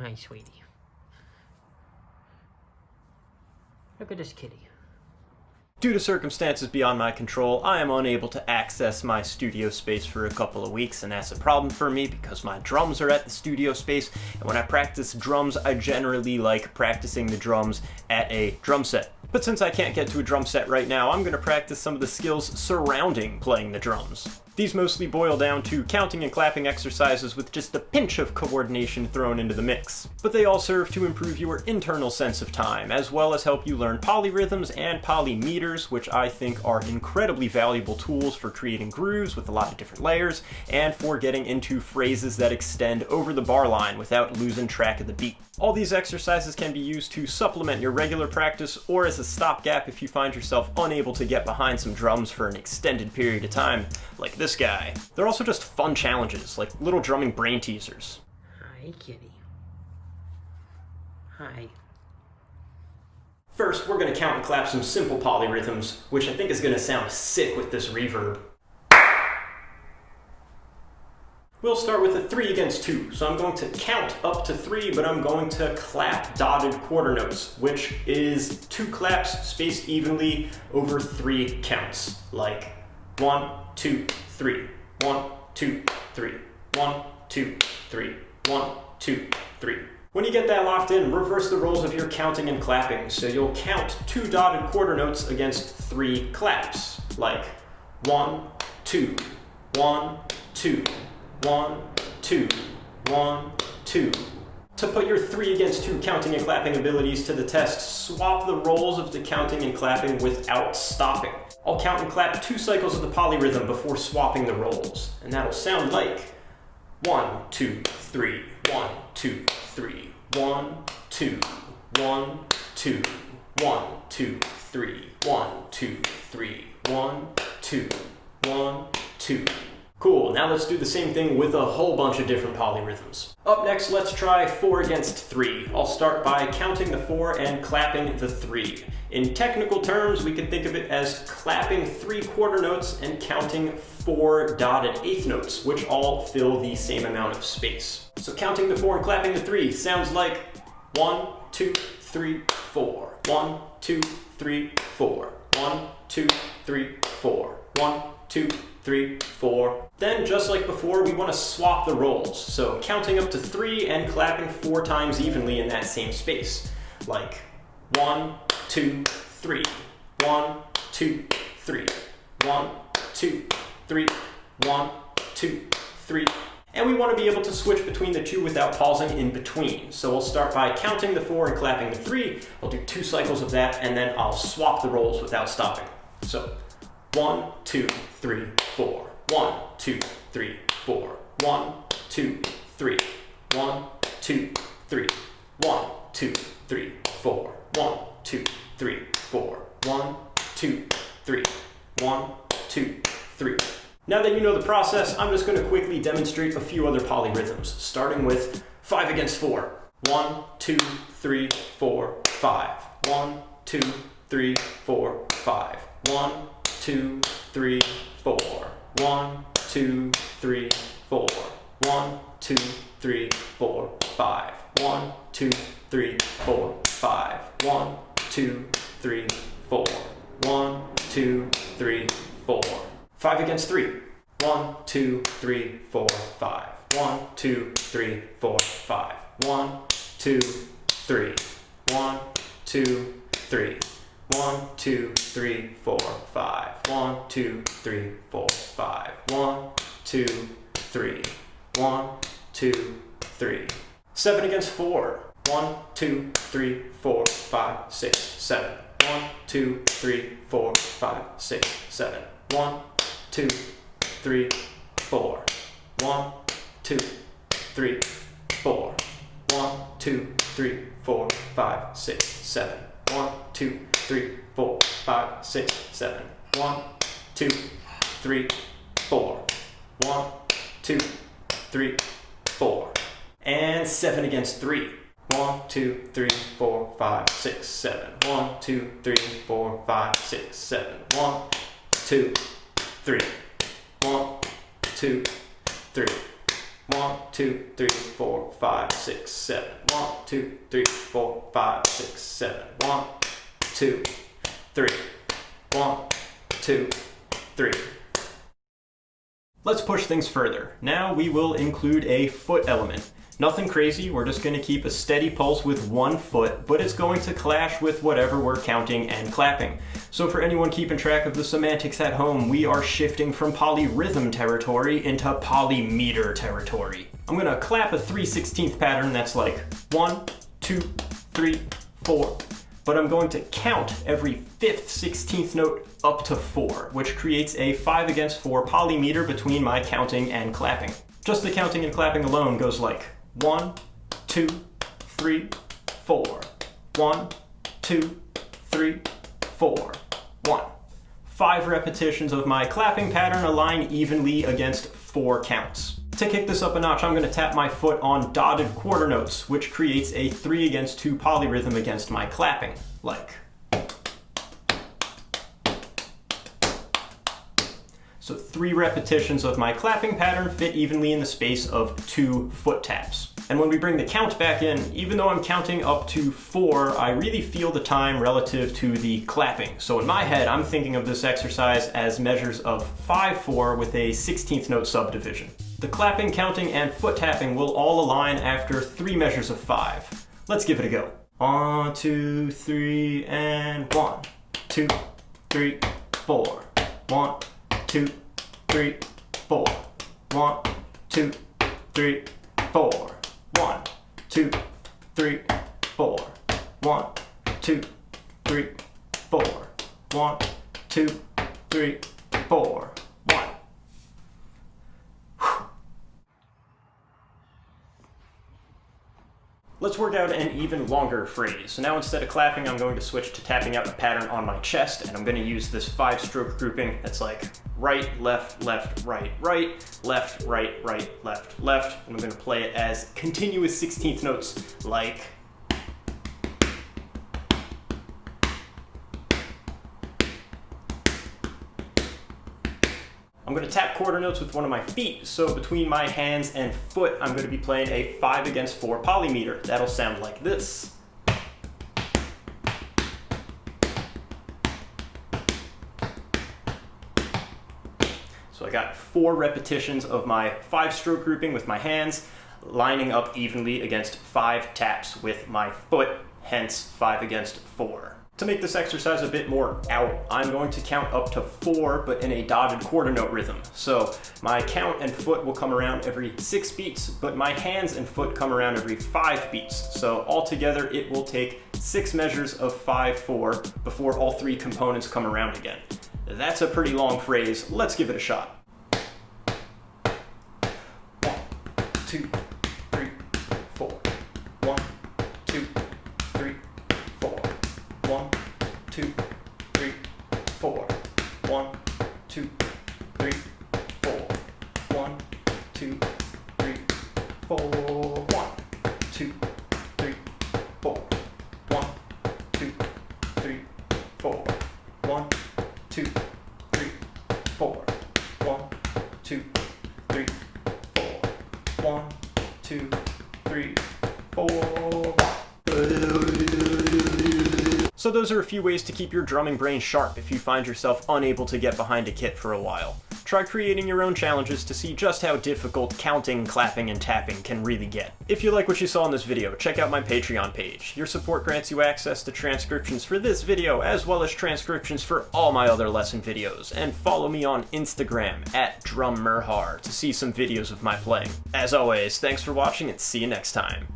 Hi, sweetie. Look at this kitty. Due to circumstances beyond my control, I am unable to access my studio space for a couple of weeks, and that's a problem for me because my drums are at the studio space, and when I practice drums, I generally like practicing the drums at a drum set. But since I can't get to a drum set right now, I'm going to practice some of the skills surrounding playing the drums. These mostly boil down to counting and clapping exercises with just a pinch of coordination thrown into the mix. But they all serve to improve your internal sense of time, as well as help you learn polyrhythms and polymeters, which I think are incredibly valuable tools for creating grooves with a lot of different layers, and for getting into phrases that extend over the bar line without losing track of the beat. All these exercises can be used to supplement your regular practice or as a stopgap if you find yourself unable to get behind some drums for an extended period of time, like this guy. They're also just fun challenges, like little drumming brain teasers. Hi, kitty. Hi. First, we're going to count and clap some simple polyrhythms, which I think is going to sound sick with this reverb. We'll start with a 3 against 2, so I'm going to count up to 3, but I'm going to clap dotted quarter notes, which is 2 claps spaced evenly over 3 counts, like 1, 2, 3, 1, 2, 3, 1, 2, 3, 1, 2, 3. When you get that locked in, reverse the roles of your counting and clapping, so you'll count 2 dotted quarter notes against 3 claps, like 1, 2, 1, 2, 1, 2, 1, 2. To put your 3 against 2 counting and clapping abilities to the test, swap the roles of the counting and clapping without stopping. I'll count and clap 2 cycles of the polyrhythm before swapping the roles, and that'll sound like 1, 2, 3, 1, 2, 3, 1, 2, 1, 2, 1, 2, 3, 1, 2, 3, 1, 2, 1, 2. Cool, now let's do the same thing with a whole bunch of different polyrhythms. Up next, let's try 4 against 3. I'll start by counting the 4 and clapping the 3. In technical terms, we can think of it as clapping 3 quarter notes and counting 4 dotted eighth notes, which all fill the same amount of space. So counting the 4 and clapping the 3 sounds like 1, 2, 3, 4. 1, 2, 3, 4. 1, 2, 3, 4. 1, 2, 3, 4. Then, just like before, we want to swap the roles. So counting up to 3 and clapping 4 times evenly in that same space. Like 1, 2, 3. 1, 2, 3. 1, 2, 3. 1, 2, 3. And we want to be able to switch between the 2 without pausing in between. So we'll start by counting the 4 and clapping the 3. I'll do 2 cycles of that, and then I'll swap the roles without stopping. So 1, 2, 3, 4. 1, 2, 3, 4. 1, 2, 3. 1, 2, 3. 1, 2, 3, 4. 1, 2, 3, 4. 1, 2, 3. 1, 2, 3. Now that you know the process, I'm just going to quickly demonstrate a few other polyrhythms, starting with 5 against 4. 1, 2, 3, 4, 5. 1, 2, 3, 4, 5. 1, 2, 3, 4. 1, 2, 3, 4. 1, 2, 3, 4, 5. 1, 2, 3, 4, 5. 1, 2, 3, 4. 1, 2, 3, 4. 5 against 3. 1, 2, 3, 4, 5. 1, 2, 3, 4, 5. 1, 2, 3. 1, 2, 3. 1, 2, 3, 4, 5. 1, 2, 3, 4, 5. 1, 2, 3. 1, 2, 3. 7 against 4. 1, 2, 3, 4, 5, 6, 7. 1, 2, 3, 4, 5, 6, 7. 1, 2, 3, 4. 1, 2, 3, 4. 1, 2, 3, 4, 5, 6, 7. 1, 2, 3, 4, 5, 6, 7. 1, 2, 3, 4. 1, 2, 3, 4. And 7 against 3. 1, 2, 3, 4, 5, 6, 7. 1, 2, 3, 4, 5, 6, 7. 1, 2, 3. 1, 2, 3. 1, 2, 3, 4, 5, 6, 7. 1, 2, 3, 4, 5, 6, 7. 1, 2, 3. 1, 2, 3. Let's push things further. Now we will include a foot element. Nothing crazy, we're just going to keep a steady pulse with one foot, but it's going to clash with whatever we're counting and clapping. So for anyone keeping track of the semantics at home, we are shifting from polyrhythm territory into polymeter territory. I'm going to clap a 3/16 pattern that's like 1, 2, 3, 4, but I'm going to count every 5th 16th note up to 4, which creates a 5/4 polymeter between my counting and clapping. Just the counting and clapping alone goes like 1, 2, 3, 4. 1, 2, 3, 4. 1. 5 repetitions of my clapping pattern align evenly against 4 counts. To kick this up a notch, I'm going to tap my foot on dotted quarter notes, which creates a 3/2 polyrhythm against my clapping, like. So 3 repetitions of my clapping pattern fit evenly in the space of 2 foot taps. And when we bring the count back in, even though I'm counting up to 4, I really feel the time relative to the clapping. So in my head, I'm thinking of this exercise as measures of 5/4 with a 16th note subdivision. The clapping, counting, and foot tapping will all align after 3 measures of 5. Let's give it a go. 1, 2, 3, and 1, 2, 3, 4. 1, 2, 3, 4. 1, 2, 3, 4. 1, 2, 3, 4. 1, 2, 3, 4. 1, 2, 3, 4. 1. Let's work out an even longer phrase. So now instead of clapping, I'm going to switch to tapping out the pattern on my chest, and I'm going to use this 5-stroke grouping that's like right, left, left, right, right, left, right, right, left, left, and I'm going to play it as continuous 16th notes like. I'm going to tap quarter notes with one of my feet, so between my hands and foot, I'm going to be playing a 5/4 polymeter. That'll sound like this. So I got 4 repetitions of my 5-stroke grouping with my hands, lining up evenly against 5 taps with my foot, hence 5/4. To make this exercise a bit more out, I'm going to count up to 4, but in a dotted quarter note rhythm. So my count and foot will come around every 6 beats, but my hands and foot come around every 5 beats. So altogether, it will take 6 measures of 5/4 before all 3 components come around again. That's a pretty long phrase. Let's give it a shot. 1, 2, 3, 4. 1, 2, 3, 4. 1, 2, 3, 4. 1, 2, 3, 4. 1, 2, 3, 4. 1, 2, 3, 4. 1, 2, 3, 4. 1, 2, 3, 4. 1, 2, 3, 4. 1, 2, 3, 4. So those are a few ways to keep your drumming brain sharp if you find yourself unable to get behind a kit for a while. Try creating your own challenges to see just how difficult counting, clapping, and tapping can really get. If you like what you saw in this video, check out my Patreon page. Your support grants you access to transcriptions for this video, as well as transcriptions for all my other lesson videos. And follow me on Instagram @drummerhar to see some videos of my playing. As always, thanks for watching and see you next time.